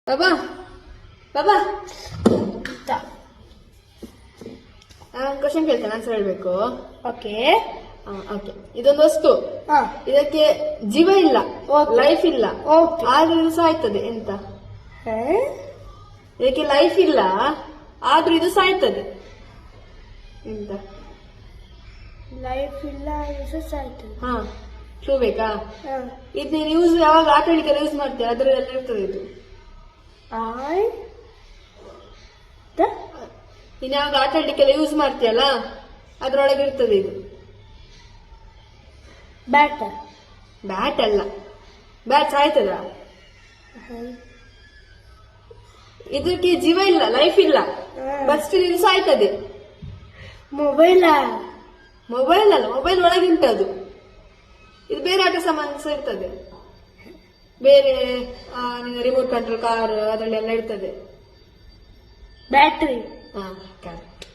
ಬಾಬಾ ಬಾಬಾ question ಕೇಳ್ತೇನೆ answer ಹೇಳ್ಬೇಕು. Okay okay. ಇದೊಂದು ವಸ್ತು, ಇದಕ್ಕೆ ಜೀವ ಇಲ್ಲ, ಲೈಫ್ ಇಲ್ಲ, ಆದ್ರೂ ಇದು ಸಾಯ್ತದೆ. ಎಂತ? ಇದಕ್ಕೆ ಲೈಫ್ ಇಲ್ಲ ಆದ್ರೂ ಇದು ಸಾಯ್ತದೆ. ಎಂತ? ಲೈಫ್ ಇಲ್ಲ ಸಾಯ್ತದೆ. ಹಾ, ಕ್ಲೂ ಬೇಕಾ? ಇದು ನೀನು ಯೂಸ್ ಯಾವಾಗ ಆಟ ಆಡ್ಲಿಕ್ಕೆಲ್ಲ ಯೂಸ್ ಮಾಡ್ತೀಯ ಅದ್ರಲ್ಲೆಲ್ಲ ಇರ್ತದೆ ಇದು. ನೀನು ಯಾವಾಗ ಆಟ ಆಡ್ಲಿಕ್ಕೆಲ್ಲ ಯೂಸ್ ಮಾಡ್ತೀಯಲ್ಲ ಅದ್ರೊಳಗೆ ಇರ್ತದೆ ಇದು. ಬ್ಯಾಟ್. ಬ್ಯಾಟ್ ಅಲ್ಲ, ಬ್ಯಾಟ್ ಸಾಯ್ತದ? ಇದಕ್ಕೆ ಜೀವ ಇಲ್ಲ, ಲೈಫ್ ಇಲ್ಲ, ಬಟ್ ಸ್ಟಿಲ್ ಇದು ಸಾಯ್ತದೆ. ಮೊಬೈಲ್. ಮೊಬೈಲ್ ಅಲ್ಲ, ಮೊಬೈಲ್ ಒಳಗಿಂಟದು. ಇದು ಬೇರೆ ಆಟ ಸಾಮಾನು ಸಹ ಇರ್ತದೆ, ಬೇರೆ ರಿಮೋಟ್ ಕಂಟ್ರೋಲ್ ಕಾರ್ ಅದರಲ್ಲೆಲ್ಲ ಇರ್ತದೆ. ಬ್ಯಾಟ್ರಿ. ಹಾ, ಕರೆಕ್ಟ್.